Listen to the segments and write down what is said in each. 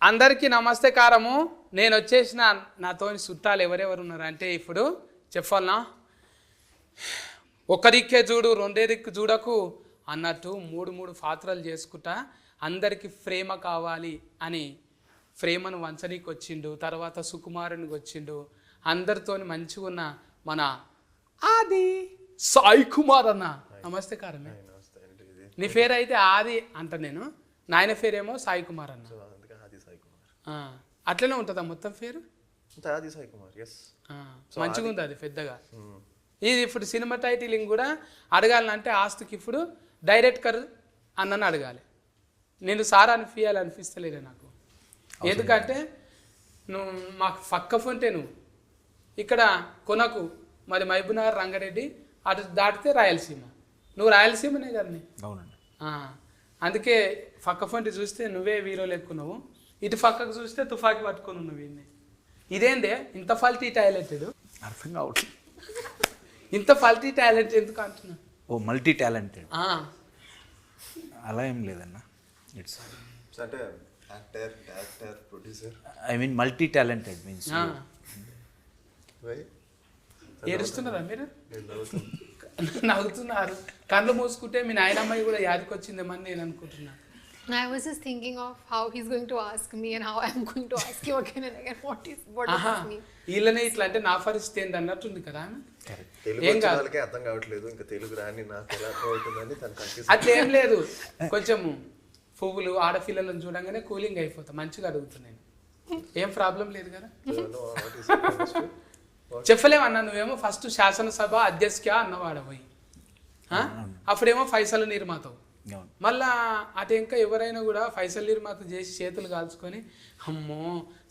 అందరికీ నమస్తే కారము. నేను వచ్చేసిన నాతోని చుట్టాలు ఎవరెవరు ఉన్నారు అంటే ఇప్పుడు చెప్పాలనా, ఒక దిక్కే చూడు రెండే దిక్కు చూడకు అన్నట్టు మూడు పాత్రలు చేసుకుంటా అందరికీ ప్రేమ కావాలి అని ప్రేమను వంచనీకి వచ్చిండు. తర్వాత సుకుమారునికి వచ్చిండు. అందరితోని మంచిగా ఉన్న మన ఆది సాయి కుమార్ అన్న. నమస్తే కారమే. నీ పేరు అయితే ఆది అంట, నేను నాయన పేరేమో సాయి కుమార్ అన్న. అట్లనే ఉంటుందా మొత్తం పేరు? మంచిగా ఉంది అది పెద్దగా. ఇది ఇప్పుడు సినిమా టైటిలింగ్ కూడా అడగాలంటే ఆస్తికి ఇప్పుడు డైరెక్టర్ అన్నని అడగాలి. నేను సారా అనిపిస్తలేదు నాకు. ఎందుకంటే నువ్వు మాకు పక్క ఫోన్టే నువ్వు ఇక్కడ కొనకు, మరి మహబూబ్నగర్ రంగారెడ్డి అటు దాటితే రాయలసీమ. నువ్వు రాయలసీమనే కదా. అవునండి. అందుకే పక్క ఫోన్టి చూస్తే నువ్వే హీరోలు ఎక్కున్నావు, ఇటు పక్కకు చూస్తే తుఫాకి పట్టుకొని ఉన్నావు. వీడిని ఇదేందే ఇంత ఫల్టీ టాలెంటెడ్? అర్థం కావట్లేదు. ఇంత ఫల్టీ టాలెంట్ ఎందుకు అంటున్నా? ఓ మల్టీ టాలెంటెడ్ అలా ఏం లేదన్న. ఇట్స్ అంటే actor, director, producer. I mean multi talented means. ఏడుస్తున్నారా మీరు? నవ్వుతున్నారు. కళ్ళు మూసుకుంటే మీ నాయనమ్మాయి కూడా యాదికి వచ్చిందేమని నేను అనుకుంటున్నా. I was just thinking of how he's going to ask me and how I'm going to ask you again and again. What does this mean? వీళ్ళనే ఇట్లా అంటే నా పరిస్థితి ఏంది అన్నట్టుంది కదా. తెలుగు వాళ్ళకి అర్థం కావట్లేదు, ఇంకా తెలుగు రాని నాకు ఎలా అర్థమవుతుందని తను కన్ఫ్యూజ్. అట్లా ఏం లేదు, కొంచెం పువ్వులు ఆడపిల్లలను చూడంగానే కూలింగ్ అయిపోతా. మంచిగా అడుగుతున్నాను, ఏం ప్రాబ్లం లేదు కదా. చెప్పలేమన్నా, నువ్వేమో ఫస్ట్ శాసనసభ అధ్యక్ష అన్నవాడపోయి, అప్పుడేమో ఫైసల్ నిర్మాతవు. మళ్ళా అటు ఇంకా ఎవరైనా కూడా ఫైసల్ నిర్మాత చేసి చేతులు కాల్చుకొని అమ్మో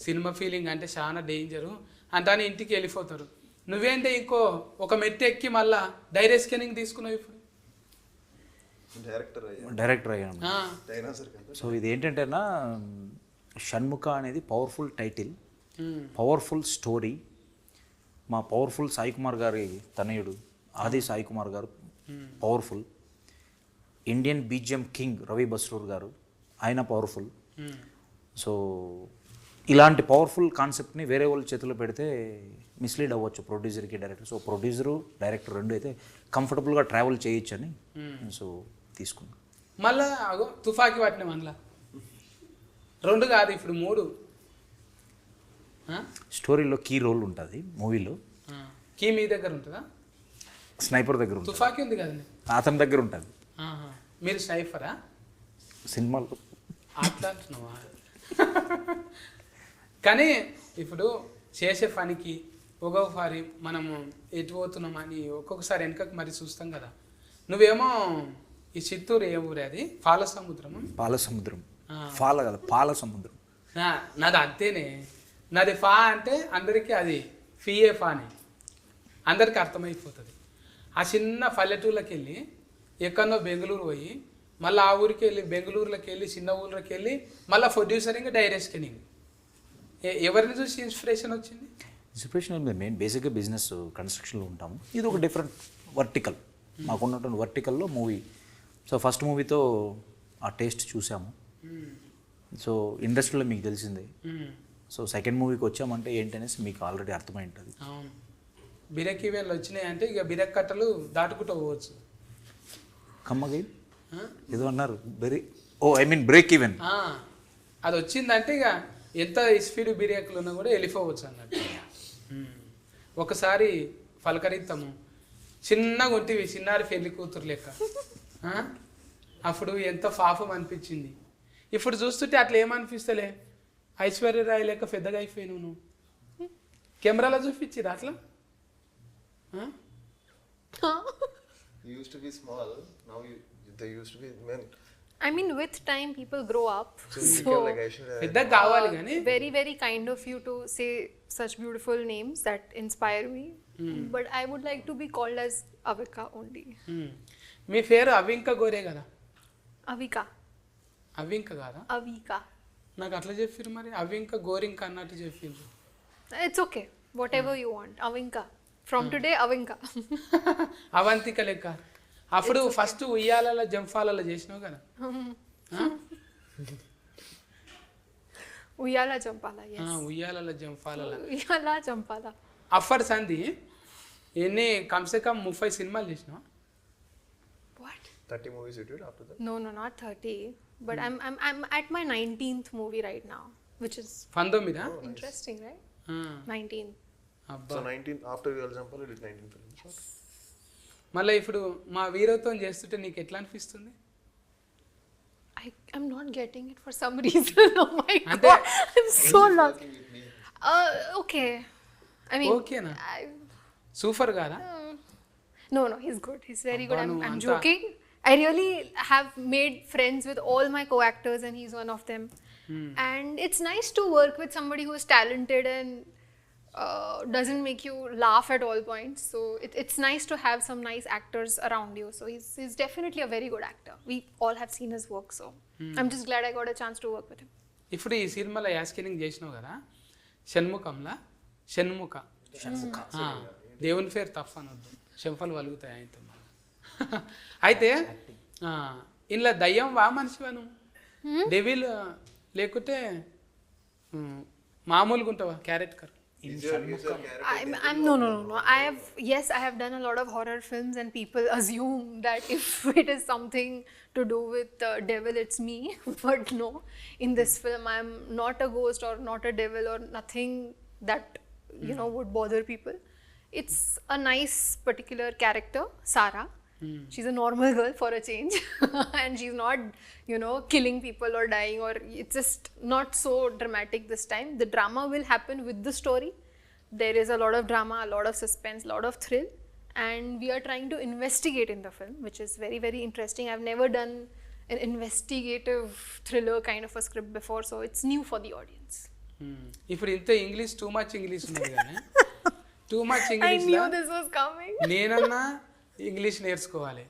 సినిమా ఫీలింగ్ అంటే చాలా డేంజరు అంటానే ఇంటికి వెళ్ళిపోతారు. నువ్వేంటే ఇంకో ఒక మెట్టు ఎక్కి మళ్ళా డైరెక్ట్ స్కానింగ్ తీసుకున్నావు. ఇప్పుడు డైరెక్టర్ అయ్యాను. సో ఇది ఏంటంటేనా, షణ్ముఖ అనేది పవర్ఫుల్ టైటిల్, పవర్ఫుల్ స్టోరీ. మా పవర్ఫుల్ సాయి కుమార్ గారి తనయుడు ఆది సాయి కుమార్ గారు powerful. Indian BGM king Ravi Basrur గారు, ఆయన పవర్ఫుల్. సో ఇలాంటి పవర్ఫుల్ కాన్సెప్ట్ని వేరే వాళ్ళ చేతిలో పెడితే మిస్లీడ్ అవ్వచ్చు ప్రొడ్యూసర్కి, డైరెక్టర్. సో ప్రొడ్యూసరు డైరెక్టర్ రెండు అయితే కంఫర్టబుల్గా ట్రావెల్ చేయొచ్చు అని సో తీసుకున్నాను. మళ్ళా అగో తుఫాకి పట్టిన మళ్ళా 2 కాదు ఇప్పుడు 3. స్టోరీలో కీ రోల్ ఉంటుంది మూవీలో. కీ మీ దగ్గర ఉంటుందా? స్నైపర్ దగ్గర ఉంటుంది. తుఫాకి ఉంది కదండి, అతని దగ్గర ఉంటుంది. మీరు స్నైపరా సినిమాలో? అట్లా అంటున్నావా? కానీ ఇప్పుడు చేసే పనికి ఒక్కొక్కసారి మనము ఎటు పోతున్నామని ఒక్కొక్కసారి వెనకకు మరి చూస్తాం కదా. నువ్వేమో ఈ చిత్తూరు ఏ ఊరే అది? పాలసముద్రము. పాలసముద్రం. ఫాల కదా, పాలసముద్రం. నాది అంతేనే. నాది ఫా అంటే అందరికీ అది ఫిఏ ఫాని అందరికీ అర్థమైపోతుంది. ఆ చిన్న పల్లెటూళ్ళకి వెళ్ళి ఎక్కడో బెంగళూరు పోయి మళ్ళీ ఆ ఊరికి వెళ్ళి బెంగళూరులోకి వెళ్ళి చిన్న ఊళ్ళకి వెళ్ళి మళ్ళీ ప్రొడ్యూసరింగ్ డైరెక్ట్ స్కానింగ్. ఎవరిని చూసి ఇన్స్పిరేషన్ వచ్చింది? ఇన్స్పిరేషన్ మేము బేసిక్గా బిజినెస్ కన్స్ట్రక్షన్లో ఉంటాము. ఇది ఒక డిఫరెంట్ వర్టికల్, మాకున్నటువంటి వర్టికల్లో మూవీ. సో ఫస్ట్ మూవీతో ఆ టేస్ట్ చూసాము. సో ఇండస్ట్రీలో మీకు తెలిసిందే. సో సెకండ్ మూవీకి వచ్చామంటే ఏంటనేసి మీకు ఆల్రెడీ అర్థమై ఉంటుంది. అవును, బిరక్ ఈవెంట్లు వచ్చినాయి అంటే ఇక బిరక్ కట్టలు దాటుకుంటూ పోవచ్చు. కమ్మగా ఏదో అన్నారు బ్రేక్ ఈవెన్. అది వచ్చిందంటే ఇక ఎంత స్పీడ్ బిరేకులు ఉన్నా కూడా వెళ్ళిపోవచ్చు అన్నట్టు. ఒకసారి పలకరిస్తాము, చిన్నగా ఉంటివి చిన్నారి పెళ్లి కూతురు లెక్క. అప్పుడు ఎంత పాపం అనిపించింది. ఇప్పుడు చూస్తుంటే అట్లా ఏమనిపిస్తలే, ఐశ్వర్యరాయ్ లెక్క పెద్దగా అయిపోయినావు నువ్వు. కెమెరాలో చూపించిరా అట్లా? You used to be small, now they used to be men. I mean, with time, people grow up. So you became like Aishwarya. పెద్దగా కావాలి కానీ. Very kind of you to say such beautiful names that inspire me. But I would like to be called as Avika only. మీ పేరు అవింక గోరే కదా? Avika. అవింక కాదా? Avika. నాకు అట్లా చెప్పారు మరి, అవింక గోరింక అన్నట్టు చెప్పారు. It's okay. Whatever you want. Avinka. From today, Avinka. Avantika లెక్క. అప్పుడు ఫస్ట్ ఉయ్యాలలో జంఫాలలో చేసినావు కదా. Uyala Jampala, yes. ఉయ్యాల జంపాల Uyala Jampala. అఫర్ సంధి ఎన్ని కమ్సే కమ్ 30 సినిమాలు చేసినావు? What? 30 movies you did after that? No, not 30. But I'm at my 19th movie right now, which is 19 interesting, right? 19. అబ్బా. So 19 after Uyala Jampala you did 19 films. మళ్ళీ ఇప్పుడు మా వీరత్వం చేస్తుంటే నీకు ఎట్లా అనిపిస్తుంది? I'm not getting it for some reason. Oh my Ante- god, I'm so lost. Okay. I mean, ఓకేనా? I, super గారా? no, he's good. He's very good. Abba, I'm anta- joking. I really have made friends with all my co-actors, and he's one of them. And it's nice to work with somebody who is talented and doesn't make you laugh at all points. So it's nice to have some nice actors around you. So he's definitely a very good actor. We all have seen his work. So I'm just glad I got a chance to work with him. ఇప్పుడు ఈ సినిమాలో యాస్కినింగ్ చేసినావు కదా, షణ్ముఖంలా షణ్ముఖ ఆ, దేవుని పేరు తప్ప అనొద్దు, చెంపలు వలుగుతాయి ఆయనతో. అయితే ఇంట్లో దయ్యం వా మనిషివా నువ్వు? డెవిల్ లేకుంటే మామూలుగా ఉంటావా character? I'm no. I have done a lot of horror films, and people assume that if it is something to do with devil, it's me. But no, in this film, I'm not a ghost or not a devil or nothing that would bother people. It's a nice particular character, Sarah. She's a normal girl for a change, and she's not, killing people or dying, or it's just not so dramatic this time. The drama will happen with the story. There is a lot of drama, a lot of suspense, a lot of thrill, and we are trying to investigate in the film, which is very, very interesting. I've never done an investigative thriller kind of a script before, so it's new for the audience. ఇప్పుడు ఇంత English too much English ఉంది కానీ too much I English knew this was coming. నేనన్నా English నేర్చుకోవాలి,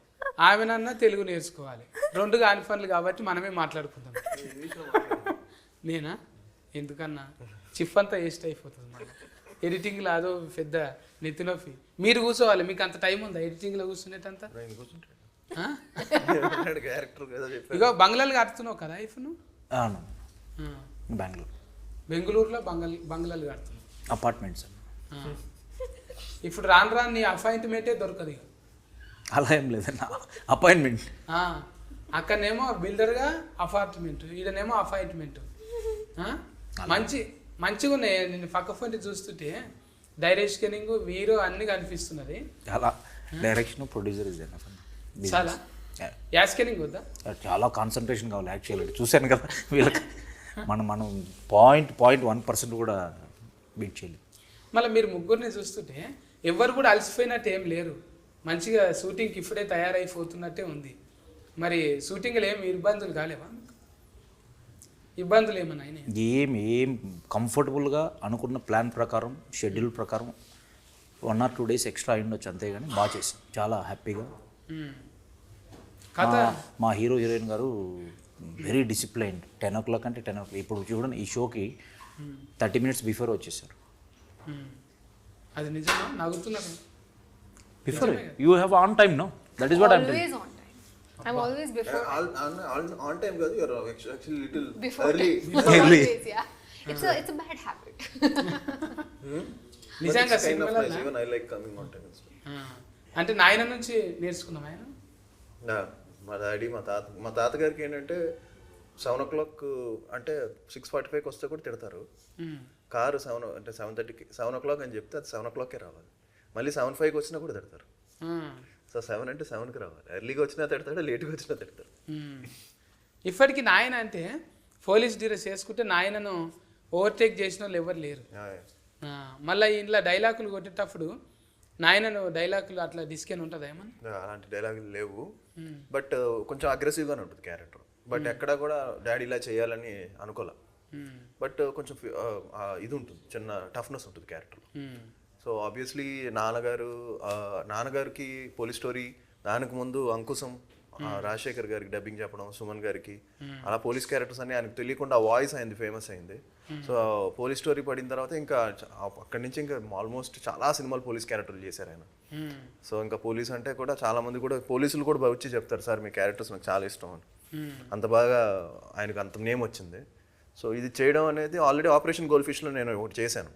ఆమెనన్నా తెలుగు నేర్చుకోవాలి. రెండు కాని పనులు కాబట్టి మనమే మాట్లాడుకుందాం. నేనా ఎందుకన్నా చిప్ అంతా వేస్ట్ అయిపోతుంది మన ఎడిటింగ్లో, అదో పెద్ద నెత్తినొప్పి. మీరు కూర్చోవాలి, మీకు అంత టైం ఉందా ఎడిటింగ్లో కూర్చునేటంతా? ఇగో బంగ్లాలు కడుతున్నావు కదా ఇప్పుడు నువ్వు? అవును, బెంగళూరు, బెంగళూరులో బంగ్లాలు కడుతున్నావు, అపార్ట్మెంట్స్. ఇప్పుడు రాను రాను నీ అపాయింట్మెంటే దొరకదు ఇక. అలా ఏం లేదన్న, అపాయింట్మెంట్. అక్కడనేమో బిల్డర్గా అపార్ట్మెంట్, ఈడనేమో అపాయింట్మెంట్. మంచిగా ఉన్నాయి. నేను పక్క ఫోన్ చూస్తుంటే డైరెక్షనింగ్ వీరు అన్ని కనిపిస్తున్నది. చాలా డైరెక్షన్, ప్రొడ్యూసర్ ఇస్ చాలా యాస్కెనింగ్ వద్దా? చాలా కాన్సన్ట్రేషన్ కావాలి యాక్చువల్లీ. చూశాను కదా వీళ్ళకి, మనం 0.1% కూడా బీట్ చేయలేదు. మళ్ళీ మీరు ముగ్గురిని చూస్తుంటే ఎవరు కూడా అలసిపోయినట్టు ఏం లేరు, మంచిగా షూటింగ్కి ఇప్పుడే తయారైపోతున్నట్టే ఉంది. మరి షూటింగ్లో ఏమి ఇబ్బందులు కాలేవా? ఇబ్బందులు ఏమన్నా అయినాయి? ఏం కంఫర్టబుల్గా అనుకున్న ప్లాన్ ప్రకారం, షెడ్యూల్ ప్రకారం 1 or 2 days ఎక్స్ట్రా అయ్యుండొచ్చు, అంతేగాని బాగా చేసాం, చాలా హ్యాపీగా. కథ మా హీరో హీరోయిన్ గారు వెరీ డిసిప్లైన్డ్. 10 o'clock అంటే 10 o'clock. ఇప్పుడు చూడండి, ఈ షోకి 30 minutes బిఫోర్ వచ్చేసారు. అది నిజమా? నవ్వుతున్నారు. Before you have on time, no? That is what I'm Always on time. I'm always before. On time కాదు, you're actually little Before early. time. Always, yeah. It's a bad habit. నిజంగా But it's kind of సినిమాలో nice. Even I like coming on time. అంటే నాయన నుంచి నేర్చుకున్నాం ఆయన. మా daddy మా తాతగారికి ఏంటంటే 7 o'clock అంటే 6:45 వస్తే కూడా తిడతారు. కారు 7:30కి 7 o'clock అని చెప్తే అది 7 o'clockకే రావాలి. మళ్ళీ 7:05 వచ్చినా కూడా తిడతారు. సో 7 అంటే 7కి రావాలి. ఎర్లీగా వచ్చినా తిడతాడు, లేట్గా వచ్చినా తిడతారు. ఇప్పటికి నాయన అంటే పోలీస్ డ్రెస్ చేసుకుంటే నాయనను ఓవర్టేక్ చేసిన వాళ్ళు ఎవరు లేరు. మళ్ళీ ఇంట్లో డైలాగులు కొట్టేటప్పుడు నాయనను డైలాగులు అట్లా డిస్కెన్ ఉంటుందా ఏమన్నా? అలాంటి డైలాగులు లేవు, బట్ కొంచెం అగ్రెసివ్గానే ఉంటుంది క్యారెక్టర్. బట్ ఎక్కడా కూడా డాడీ ఇలా చేయాలని అనుకోలే, బట్ కొంచెం ఇది ఉంటుంది, చిన్న టఫ్నెస్ ఉంటుంది క్యారెక్టర్. సో ఆబ్వియస్లీ నాన్నగారికి పోలీస్ స్టోరీ, దానికి ముందు అంకుశం, రాజశేఖర్ గారికి డబ్బింగ్ చెప్పడం, సుమన్ గారికి, అలా పోలీస్ క్యారెక్టర్స్ అన్ని ఆయనకు తెలియకుండా ఆ వాయిస్ అయింది, ఫేమస్ అయింది. సో పోలీస్ స్టోరీ పడిన తర్వాత ఇంకా అక్కడి నుంచి ఇంకా ఆల్మోస్ట్ చాలా సినిమాలు పోలీస్ క్యారెక్టర్లు చేశారు ఆయన. సో ఇంకా పోలీస్ అంటే కూడా చాలా మంది కూడా పోలీసులు కూడా వచ్చి చెప్తారు, సార్ మీ క్యారెక్టర్స్ నాకు చాలా ఇష్టం అని. అంత బాగా ఆయనకు అంత నేమ్ వచ్చింది. సో ఇది చేయడం అనేది ఆల్రెడీ ఆపరేషన్ గోల్డ్ ఫిష్లో నేను ఒకటి చేశాను,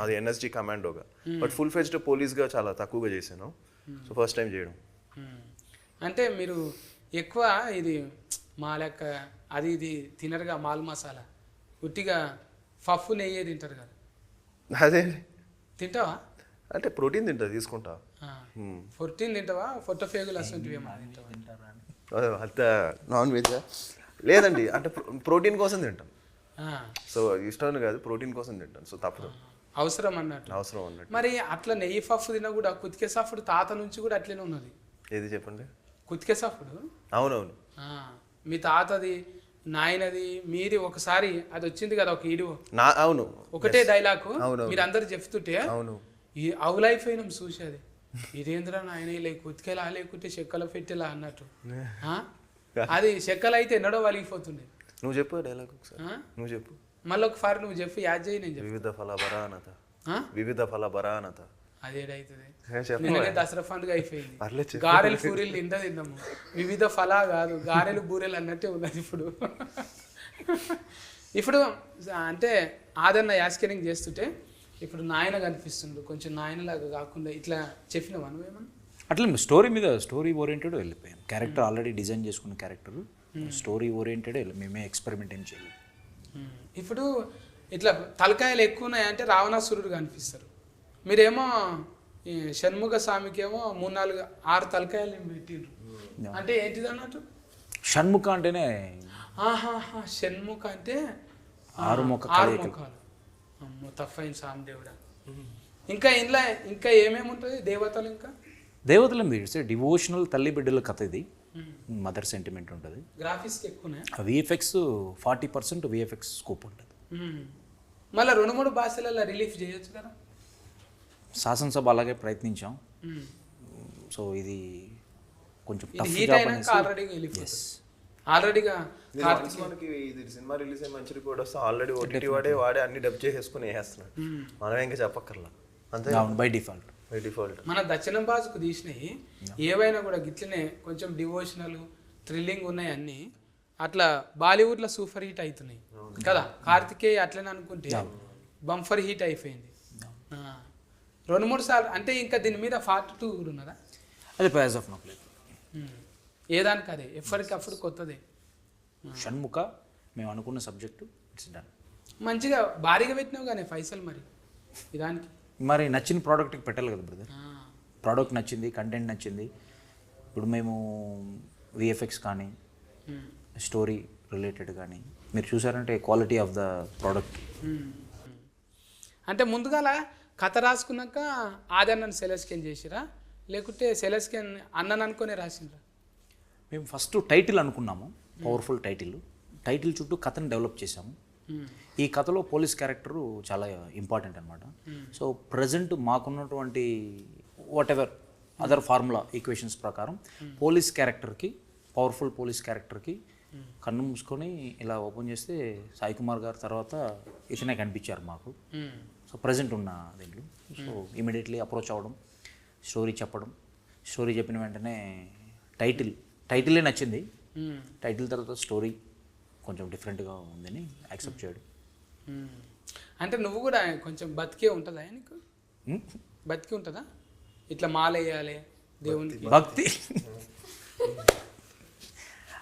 అది ఎన్ఎస్జీ కమాండోగా. బట్ ఫుల్ ఫెజ్డ్ పోలీస్గా చాలా తక్కువగా చేశాను. సో ఫస్ట్ టైం చేయడం. అంటే మీరు ఎక్కువ ఇది మా లెక్క అది ఇది తినరుగా, మాల్ మసాలా ఉట్టిగా పప్పు నెయ్యే తింటారు కదా, అదే తింటావా? అంటే ప్రోటీన్ తింటా, తీసుకుంటా. ఫోర్టీన్ తింటావా? ఫొట్టోఫేగులు అసలు అంత నాన్ వెజ్ లేదండి, అంటే ప్రోటీన్ కోసం తింటాను. సో ఇష్టం కాదు, ప్రోటీన్ కోసం తింటాను. సో తప్పదు, అవసరం అన్నట్టు. అవసరం అన్నట్టు. మరి అట్లా నెయ్యి పప్పు తిన్నా కూడా కుతికే సాఫుడు తాత నుంచి కూడా అట్లనే ఉన్నది. ఏది చెప్పండి? కుతికే సాఫుడు. అవునవును, మీ తాతది నాయనది మీది ఒకసారి అది వచ్చింది కదా ఒక ఈడు, అవును, ఒకటే డైలాగ్ మీరు అందరు చెప్తుంటే అవును, ఈ అవు లైఫ్ అయినాం చూసేది, ఇదేంద్రా నాయన ఇలా కుతికేలా లేకుంటే చెక్కల పెట్టేలా అన్నట్టు. అది చెక్కలు అయితే ఎన్నడో వలిగిపోతుండే. నువ్వు చెప్పు డైలాగ్ ఒకసారి, నువ్వు చెప్పు మళ్ళీ ఒకసారి నువ్వు చెప్పు, యాద్ చేయి. నేను చెప్పు. వివిధ ఫల బరానత, వివిధ ఫల బరానత. అదేడైతుంది. నిన్ననే దసరా పండుగ అయిపోయింది, గారెలు పూరీలు తిన్నాము. వివిధ ఫలా కాదు, గారెలు బూరెలు అన్నట్టే ఉన్నది ఇప్పుడు. ఇప్పుడు అంటే ఆదరణ యాస్కెనింగ్ చేస్తుంటే ఇప్పుడు నాయన కనిపిస్తుండు, కొంచెం నాయనలాగా కాకుండా ఇట్లా చెప్పినావా నువ్వేమన్నా? అట్లా స్టోరీ మీద స్టోరీ ఓరియంటెడ్ వెళ్ళిపోయాం. క్యారెక్టర్ ఆల్రెడీ డిజైన్ చేసుకున్న క్యారెక్టర్, స్టోరీ ఓరియంటెడ్ మేమే ఎక్స్పెరిమెంట్ ఏం చేయలేదు. ఇప్పుడు ఇట్లా తలకాయలు ఎక్కువ ఉన్నాయంటే రావణాసురుడు కనిపిస్తారు. మీరేమో ఈ షణ్ముఖ స్వామికేమో 3-4-6 తలకాయలు పెట్టిండ్రు. అంటే ఏంటిది అన్నట్టు? షణ్ముఖ అంటేనే షణ్ముఖ అంటే 6 ముఖాలు. అమ్మో తప్పైన స్వామి దేవుడా. ఇంకా ఇంట్లో ఇంకా ఏమేమి ఉంటుంది దేవతలు? ఇంకా దేవతలు ఇట్స్ డివోషనల్ తల్లి బిడ్డల కథ ఇది. మదర్ సెంటిమెంట్ ఉంటుంది. గ్రాఫిక్స్కి ఎక్కువనే. విఎఫ్ఎక్స్ 40% విఎఫ్ఎక్స్ స్కోప్ ఉంటుంది. మళ్ళీ 2-3 భాషలలో రిలీఫ్ చేయొచ్చు కదా. శాసనసభ అలాగే ప్రయత్నించాం. సో ఇది కొంచెం ఆల్రెడీగా మనకి ఇది సినిమా రిలీజ్ అయ్యి మంచి రిపోర్ట్ వస్తే ఆల్రెడీ ఓటీటీ వాడే అన్ని డబ్ చేసేసుకుని వేస్తున్నాడు. మనం ఇంకా చెప్పక్కర్లా, అంతే బై డిఫాల్ట్. మన దక్షిణం భాషకు తీసినవి ఏవైనా కూడా గిట్లనే కొంచెం డివోషనల్ థ్రిల్లింగ్ ఉన్నాయి అన్ని. అట్లా బాలీవుడ్లో సూపర్ హిట్ అవుతున్నాయి కదా. కార్తికేయ అట్లనే అనుకుంటే బంఫర్ హిట్ అయిపోయింది 2-3 సార్లు. అంటే ఇంకా దీని మీద పార్ట్ 2 కూడా ఉన్నదా? అది ప్రైజ్ ఆఫ్ నో లేదు. ఏదానికి అదే ఎప్పటికప్పుడు కొత్తదే. షణ్ముఖ మేము అనుకున్న సబ్జెక్టు ఇట్స్ డన్. మంచిగా భారీగా పెట్టినావు కానీ పైసలు మరి ఇదానికి. మరి నచ్చిన ప్రోడక్ట్కి పెట్టాలి కదా బ్రదర్. ప్రోడక్ట్ నచ్చింది, కంటెంట్ నచ్చింది. ఇప్పుడు మేము విఎఫ్ఎక్స్ కానీ స్టోరీ రిలేటెడ్ కానీ మీరు చూసారంటే క్వాలిటీ ఆఫ్ ద ప్రోడక్ట్. అంటే ముందుగాల కథ రాసుకున్నాక ఆదరణను సెలెస్కెన్ చేసిరా లేకుంటే సెలెస్కెన్ అన్నను అనుకునే రాసిండ్రా? మేము ఫస్ట్ టైటిల్ అనుకున్నాము, పవర్ఫుల్ టైటిల్ చుట్టూ కథను డెవలప్ చేసాము. ఈ కథలో పోలీస్ క్యారెక్టరు చాలా ఇంపార్టెంట్ అనమాట. సో ప్రజెంట్ మాకున్నటువంటి what ever other formula equations ప్రకారం పోలీస్ క్యారెక్టర్కి, పవర్ఫుల్ పోలీస్ క్యారెక్టర్కి కన్ను మూసుకొని ఇలా ఓపెన్ చేస్తే సాయి కుమార్ గారు తర్వాత ఇతనే కనిపించారు మాకు. సో ప్రజెంట్ ఉన్న దీంట్లో సో ఇమీడియట్లీ అప్రోచ్ అవ్వడం, స్టోరీ చెప్పడం, స్టోరీ చెప్పిన వెంటనే టైటిలే నచ్చింది. టైటిల్ తర్వాత స్టోరీ కొంచెం డిఫరెంట్గా ఉందని యాక్సెప్ట్ చేయడం. అంటే నువ్వు కూడా కొంచెం బతికే ఉంటుందా నీకు? బతికి ఉంటుందా? ఇట్లా మాలేయాలి దేవునికి భక్తి.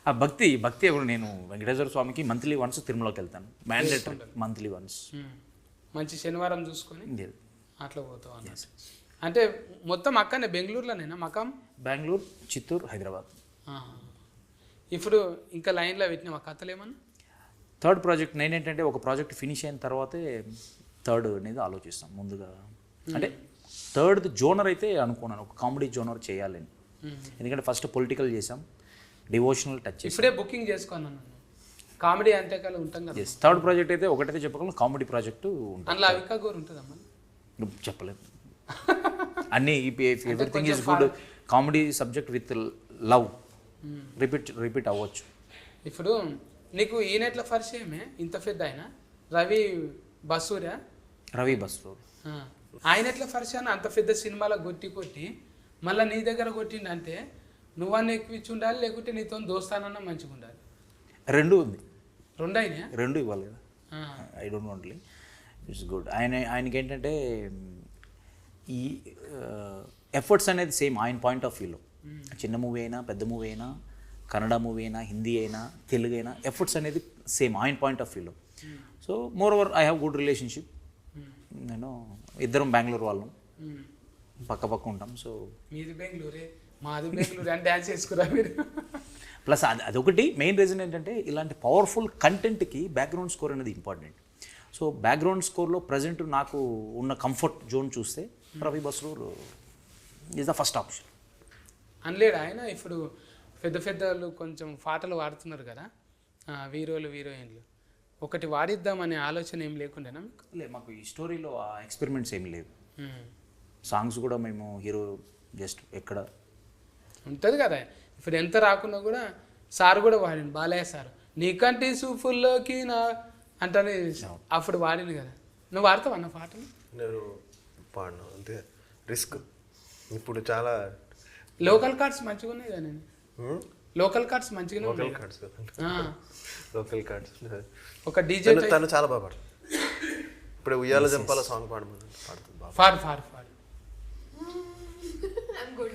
ఆ భక్తి ఇప్పుడు నేను వెంకటేశ్వర స్వామికి మంత్లీ వన్స్ తిరుమలకి వెళ్తాను, మ్యాండేటరీ మంత్లీ వన్స్. మంచి శనివారం చూసుకొని అట్లా పోతావు అన్నట్టు. అంటే మొత్తం అక్కడనే బెంగళూరులోనేనా మకాం? బెంగళూరు, చిత్తూరు, హైదరాబాద్. ఇప్పుడు ఇంకా లైన్లో పెట్టిన మా కథలు ఏమన్నా? థర్డ్ ప్రాజెక్ట్ నేనేంటంటే ఒక ప్రాజెక్ట్ ఫినిష్ అయిన తర్వాతే థర్డ్ అనేది ఆలోచిస్తాం ముందుగా. అంటే థర్డ్ జోనర్ అయితే అనుకున్నాను, ఒక కామెడీ జోనర్ చేయాలని. ఎందుకంటే ఫస్ట్ పొలిటికల్ చేసాం, డివోషనల్ టచ్ చేసాం. ఇప్పుడే బుకింగ్ చేసుకున్నాను. కామెడీ అంతే కాదు ఉంటాం కదా. థర్డ్ ప్రాజెక్ట్ అయితే ఒకటైతే చెప్పగలను, కామెడీ ప్రాజెక్టు అందులో అవికా గోరు ఉంటుందమ్మా? చెప్పలేదు. అన్నీ everything is good. Comedy subject with love repeat అవ్వచ్చు. ఇప్పుడు నీకు ఈయనెట్ల పరిచయమే ఇంత పెద్ద ఆయన రవి బసూరా? రవి బసూర్ ఆయన ఎట్లా పరిచయం? అంత పెద్ద సినిమాలో కొట్టి మళ్ళీ నీ దగ్గర కొట్టిండంటే నువ్వన్నీ ఎక్కువ ఉండాలి లేకుంటే నీతో దోస్తానన్నా మంచిగా ఉండాలి. రెండు ఉంది. రెండు అయినా? రెండు ఇవ్వాలి కదా. I don't want it's good. ఆయనకి ఏంటంటే ఈ ఎఫర్ట్స్ అనేది సేమ్ ఆయన పాయింట్ ఆఫ్ వ్యూలో, చిన్న మూవీ అయినా పెద్ద మూవీ అయినా కన్నడ మూవీ అయినా హిందీ అయినా తెలుగు అయినా ఎఫర్ట్స్ అనేది సేమ్ ఆయన పాయింట్ ఆఫ్ వ్యూలో. So more over I have good relationship. నేను ఇద్దరం బెంగళూరు వాళ్ళం, పక్క పక్క ఉంటాం. సో మీది బెంగళూరే మాది బెంగళూరు అని డ్యాన్స్ చేసుకురా మీరు. ప్లస్ అదొకటి మెయిన్ రీజన్ ఏంటంటే ఇలాంటి పవర్ఫుల్ కంటెంట్కి బ్యాక్గ్రౌండ్ స్కోర్ అనేది ఇంపార్టెంట్. సో బ్యాక్గ్రౌండ్ స్కోర్లో ప్రజెంట్ నాకు ఉన్న కంఫర్ట్ జోన్ చూస్తే Ravi Basrur is the first option. అనలేడు ఆయన. ఇప్పుడు పెద్ద పెద్దలు కొంచెం పాటలు వాడుతున్నారు కదా హీరోలు హీరోయిన్లు, ఒకటి వాడిద్దామనే ఆలోచన ఏం లేకుండానా మీకు? లేదు, మాకు ఈ స్టోరీలో ఆ ఎక్స్పెరిమెంట్స్ ఏమి లేవు. సాంగ్స్ కూడా మేము హీరో జస్ట్ ఎక్కడ ఉంటుంది కదా. ఇప్పుడు ఎంత రాకున్నా కూడా సార్ కూడా వాడిండు, బాలయ్య సార్, నీకంటి సూఫుల్లోకి నా అంటే అప్పుడు వాడిండు కదా. నువ్వు వాడతావు అన్న పాటలు? నేను పాడను, అంతే రిస్క్. ఇప్పుడు చాలా లోకల్ కార్డ్స్ మంచిగా ఉన్నాయి కదా. నేను లోకల్ కార్డ్స్ మంచిగానే లోకల్ ఉన్నాయి. Cards local cards. ఒక డీజే తను చాలా బాగా పాడు. ఇప్పుడు ఉయ్యాల జంపాల సాంగ్ పాడుతుంది బాగా. పాడు పాడు పాడు. I'm good.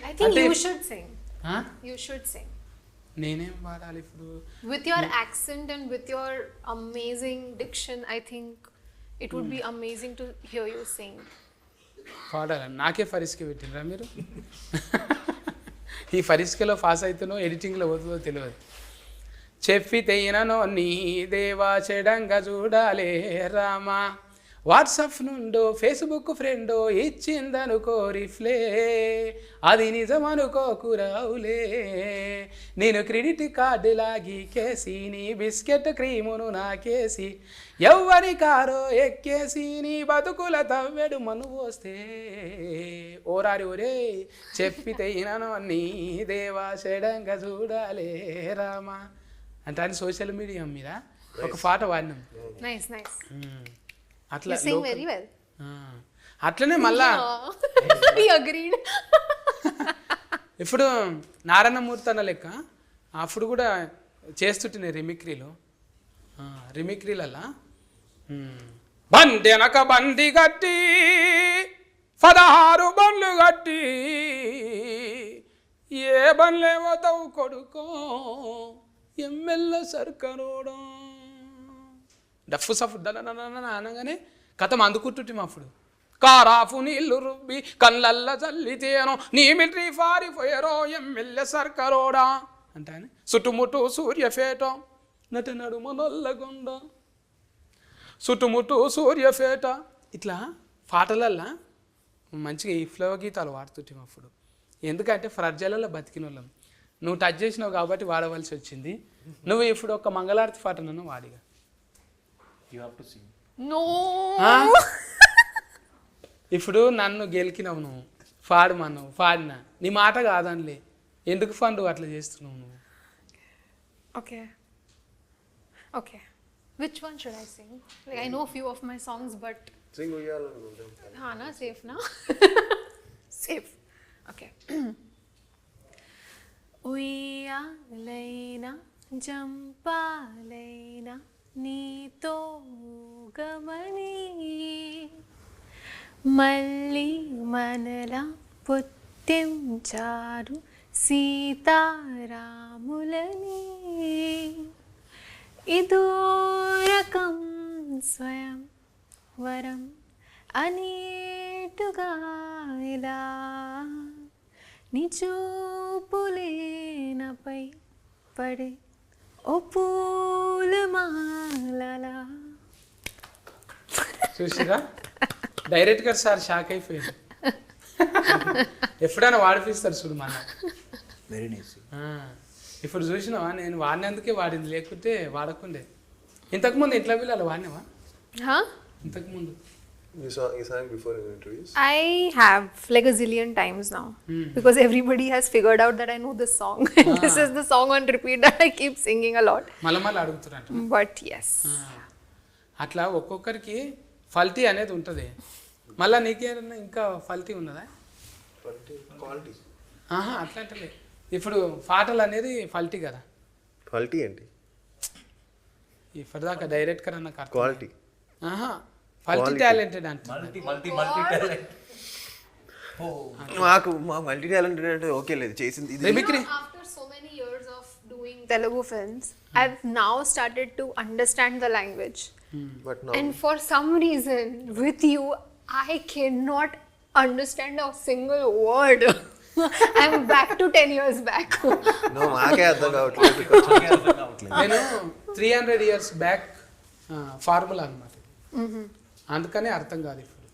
I think you should sing. Huh? You should sing. నేనేం పాడాలి ఇప్పుడు? With your accent and with your amazing diction, I think it would be amazing to hear you sing. పాడాలి. నాకే ఫరిస్కే పెట్టినరా మీరు? ఈ ఫరిస్కేలో పాస్ అవుతానో ఎడిటింగ్లో పోతుందో తెలియదు. చెప్పితే ఇననో నీ దేవా చెడంగా చూడాలే రామా, వాట్సాప్ నుండో ఫేస్బుక్ ఫ్రెండో ఇచ్చిందనుకో రిఫ్లే, అది నిజమనుకోకురావులే, నేను క్రెడిట్ కార్డు లాగి కేసి నీ బిస్కెట్ క్రీమును నాకేసి ఎవ్వరి కారో ఎక్కేసి నీ బతుకుల తవ్వెడు మను పోస్తే, ఓరారి ఒరే చెప్పితే ఇననో నీ దేవా చెడంగా చూడాలే రామా అంటే అని సోషల్ మీడియా మీద ఒక పాట వాడినాం. Nice, nice. అట్లా You sing very well. అట్లనే మళ్ళా We agreed. ఇప్పుడు నారాయణమూర్తి అన్న లెక్క అప్పుడు కూడా చేస్తుంటే రిమిక్రీలల్లా బండి వెనక బండి కట్టి 16 బండ్లు కట్టి ఏ బండ్లేమో తవ్వు కొడుకో ఎమ్మెల్యే సర్కరోడా డఫ్ సఫ్ అనగానే కథం అందుకుంటుంటే అప్పుడు కారాఫు నీళ్లు రుబ్బి కళ్ళల్ల చల్లితేనో నీ మిలిటరీ ఫారిపోయారో ఎమ్మెల్యే సర్కరోడా అంటే ఆయన చుట్టుముట్టు సూర్యఫేట నట నడుమ నల్లగొండ చుట్టుముట్టు సూర్యఫేట ఇట్లా పాటలల్లా మంచిగా ఈ ఫ్లో గీతాలు వాడుతుంటాం అప్పుడు. ఎందుకంటే ఫ్రజ్జలలో బతికిన వాళ్ళం. నువ్వు టచ్ చేసినావు కాబట్టి వాడవలసి వచ్చింది. నువ్వు ఇప్పుడు ఒక మంగళారతి పాట నన్ను వాడిగా. You have to sing. No. ఇప్పుడు నన్ను గెలికినావు, నువ్వు పాడమన్నావు, పాడినా నీ మాట కాదనిలే, ఎందుకు ఫండు అట్లా చేస్తున్నావు నువ్వు? Okay. Okay. Which one should I sing? Like I know a few of my songs, but Singh ఉయ్యాల na safe na. Safe. Okay. ఉయ్యాలైనా జంపాలైనా నీతో గమని మళ్ళీ మనలా పుట్టించారు సీతారాములని, ఇదో రకం స్వయం వరం అనేటుగా ఇలా నీ చూపులేనపై పడే ఓ పూలమాలలా. చూసిరా డైరెక్ట్గా సార్ షాక్ అయిపోయారు. ఎప్పుడైనా వాడిపిస్తారు చూడు మన. Very nice. ఇప్పుడు చూసినావా నేను వాడినందుకే వాడింది, లేకుంటే వాడకుండే. ఇంతకుముందు ఇంట్లో పిల్లలు వాడినావా? ఇంతకుముందు You sang before in interviews? I have like a zillion times now because everybody has figured out that I know this song. This is the song on repeat that I keep singing a lot. మళ్ళీ అడుగుతున్నట్టు. But yes. అట్లా ఒక్కొక్కరికి ఫల్టీ అనేది ఉంటుంది. మళ్ళీ నీకేమన్నా ఇంకా ఫల్టీ ఉన్నదా? Quality అట్లా అంటే ఇప్పుడు పాటలు అనేది ఫల్టీ కదా. క్వాలిటీ ఏంటి? ఇప్పటిదాకా డైరెక్టర్ అన్న క్వాలిటీ మల్టీ టాలెంటెడ్ అంటే మాకు మల్టీ టాలెంటెడ్ అంటే ఓకే లేదు చేసింది ఇది mimicry After so many years of doing Telugu films, I've now started to understand the language. But And for some reason, with you, I cannot understand a single word. I'm back to 10 years back. నువ్వు మాకే అర్థం కావట్లేదు నేను 300 years back formula అనమాట. అందుకనే అర్థం కాదు ఇప్పుడు.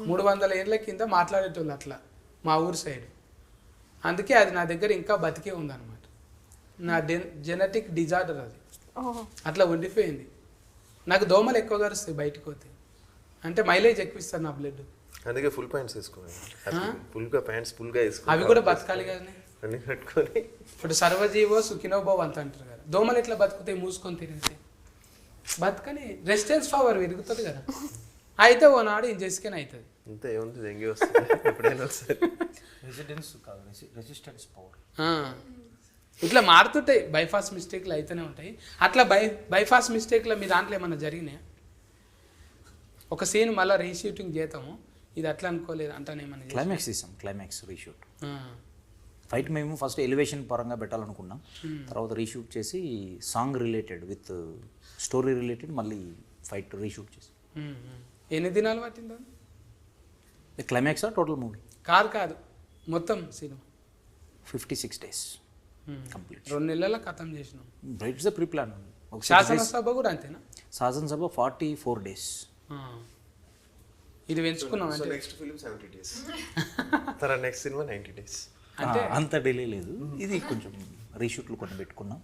300 ఏళ్ళ కింద మాట్లాడేటోళ్ళు అట్లా మా ఊరు సైడ్. అందుకే అది నా దగ్గర ఇంకా బతికే ఉందన్నమాట. నా జెనెటిక్ డిజార్డర్ అది. అట్లా ఉండిపోయింది. నాకు దోమలు ఎక్కువ కరుస్తాయి బయటకు పోతే. అంటే మైలేజ్ ఎక్కువ ఇస్తారు నా బ్లడ్. అందుకే ఫుల్ ప్యాంట్స్ వేసుకోవాలి ఫుల్గా ప్యాంట్స్ ఫుల్గా వేసుకోవాలి అవి కూడా బతకాలి కదా. అన్ని కట్టుకొని ఇప్పుడు సర్వజీవో సుఖినోభవ్ అంత అంటారు కదా. దోమలు ఎట్లా బతుకుతాయి మూసుకొని తినేసి? బతకని రెసిస్టెన్స్ పవర్ పెరుగుతుంది కదా. అయితే ఓనాడు ఇంజెస్కెన్ అవుతుంది. అంతే ఏముంది దెంగి వస్తుంది ఎప్పుడైనా వస్తుంది రెసిస్టెన్స్ పవర్. ఇట్లా మారుతుంటాయి. బైపాస్ మిస్టేక్లు అయితేనే ఉంటాయి. అట్లా బైపాస్ మిస్టేక్లో మీ దాంట్లో ఏమన్నా జరిగినాయా? ఒక సీన్ మళ్ళీ రీషూటింగ్ చేద్దాము, ఇది అట్లా అనుకోలేదు అంటానేమన్నా. క్లైమాక్స్ తీసాం, క్లైమాక్స్ రీషూట్. ఫైట్ మేము ఫస్ట్ ఎలివేషన్ పరంగా పెట్టాలనుకున్నాం. తర్వాత రీషూట్ చేసి song related with story related మళ్ళీ ఫైట్ రీషూట్ చేసి. ఎన్ని దినాలు పట్టిందా? క్లైమాక్స్ టోటల్ మూవీ కాదు మొత్తం సినిమా 56 days కంప్లీట్. 2 నెలల ఖతం చేసినాం. It's the pre plan. శాసనసభ కూడా అంతేనా? శాసనసభ 44 days. ఇది పెంచుకున్నాం అంటే నెక్స్ట్ ఫిల్మ్ 70 days తర్వాత నెక్స్ట్ సినిమా 90 days. అంటే అంత డిలే లేదు. ఇది కొంచెం రీషూట్లు కొన్ని పెట్టుకున్నాం.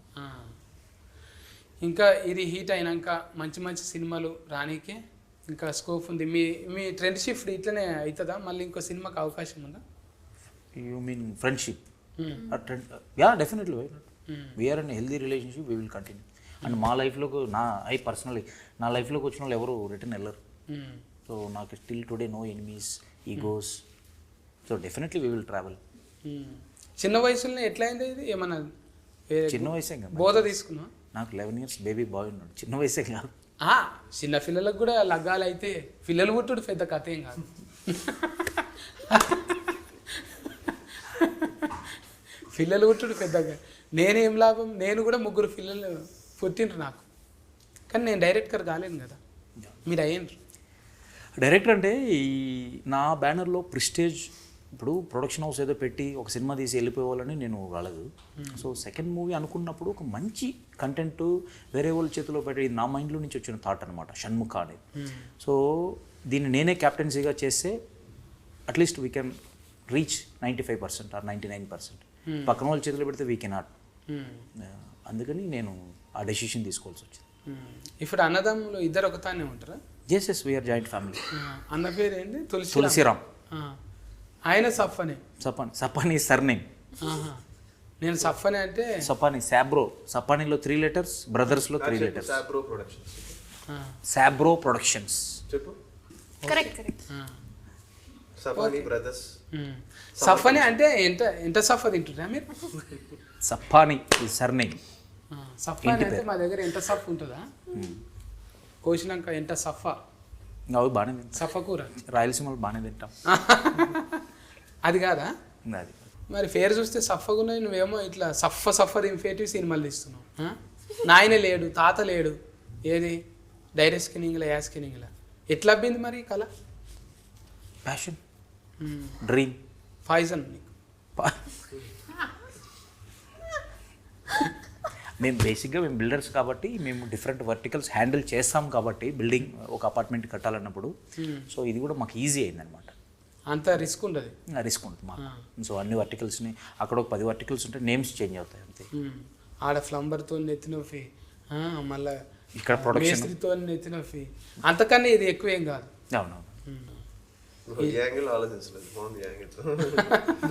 ఇంకా ఇది హీట్ అయినాక మంచి మంచి సినిమాలు రానీకే ఇంకా స్కోప్ ఉంది. మీ ట్రెండ్ షిఫ్ట్ ఇట్లనే అవుతుందా? మళ్ళీ ఇంకో సినిమాకి అవకాశం ఉందా? You mean friendship? Yeah definitely. We're in healthy relationship, we will continue. And మా లైఫ్లోకి పర్సనలీ నా లైఫ్లోకి వచ్చిన వాళ్ళు ఎవరు రిటర్న్ వెళ్ళరు. సో నాకు still today no enemies, egos. So definitely we will travel. చిన్న వయసులోనే ఎట్లా అయింది ఇది? ఏమన్నా చిన్న వయసే కదా బోధ తీసుకున్నా? నాకు 11 years బేబీ బాయ్ ఉన్నాడు. చిన్న వయసే కాదు. చిన్న పిల్లలకు కూడా లగ్గాలు అయితే పిల్లలు పుట్టుడు పెద్ద కథ ఏం కాదు. పిల్లలు పుట్టుడు పెద్దగా నేనేం లాభం? నేను కూడా 3 పిల్లలు పుట్టిండ్రు నాకు. కానీ నేను డైరెక్టర్ కాలేను కదా, మీరు అయ్యిండ్రు. డైరెక్టర్ అంటే ఈ నా బ్యానర్లో ప్రిస్టేజ్ ఇప్పుడు ప్రొడక్షన్ హౌస్ ఏదో పెట్టి ఒక సినిమా తీసి వెళ్ళిపోవాలని నేను రాలేదు. సో సెకండ్ మూవీ అనుకున్నప్పుడు ఒక మంచి కంటెంట్ వేరే వాళ్ళ చేతిలో పెట్టి నా మైండ్లో నుంచి వచ్చిన థాట్ అనమాట షణ్ముఖ అనేది. సో దీన్ని నేనే క్యాప్టెన్సీగా చేస్తే at least we can reach 95% or 99%. పక్కన వాళ్ళ చేతిలో పెడితే వీ కెనాట్. అందుకని నేను ఆ డెసిషన్ తీసుకోవాల్సి వచ్చింది. ఇప్పుడు అన్నదమ్ములు ఇద్దరు ఒకతానే ఉంటారా? Yes we're joint family. అన్న పేరు ఏంటి? తులసిరామ్. ఆయన సఫ్ఫనే. సపానీ సర్నేమ్. నేను సఫ్ఫనే అంటే సపానీ సాబ్రో. సపానీలో 3 letters, బ్రదర్స్లో 3 letters. సాబ్రో ప్రొడక్షన్స్. చెప్పు. Correct. సఫానీ బ్రదర్స్. సఫ్ఫనే అంటే ఎంత సఫ్ఫ తింటున్నా మీరు? సపానీ సర్నేమ్. సఫ్ఫాని అంటే మా దగ్గర ఎంత సఫ్ ఉంటుందా? కోసినాక ఎంత సఫా. అవి బాగానే తింటాం. సఫ కూర రాయలసీమలో బాగానే తింటాం. అది కాదా? అది మరి పేరు చూస్తే సఫగున్నాయి, నువ్వేమో ఇట్లా సఫ ఇంఫేటివ్ సినిమాలు తీస్తున్నావు. నాయన లేడు, తాత లేడు, ఏది డైరెక్ట్ స్కిన్నింగ్లా యా స్కిన్నింగ్లా ఎట్లా అబ్బింది మరి కళ? ప్యాషన్, డ్రీమ్, పాయిజన్ నీకు. మేము బేసిక్గా మేము బిల్డర్స్ కాబట్టి మేము డిఫరెంట్ వర్టికల్స్ హ్యాండిల్ చేస్తాం కాబట్టి బిల్డింగ్ ఒక అపార్ట్మెంట్ కట్టాలన్నప్పుడు. సో ఇది కూడా మాకు ఈజీ అయిందనమాట. అంత రిస్క్ ఉండదు. రిస్క్ ఉంటుంది మాకు. సో అన్ని వర్టికల్స్ని అక్కడ ఒక 10 verticals ఉంటే నేమ్స్ చేంజ్ అవుతాయి అంతే. ఆడ ఫ్లంబర్తో నెత్తినొప్పి, మళ్ళీ ఇక్కడ ప్రొడక్షన్ మేస్త్రితో నెత్తినొప్పి, అంతకన్నా ఇది ఎక్కువ ఏం కాదు. అవునవును.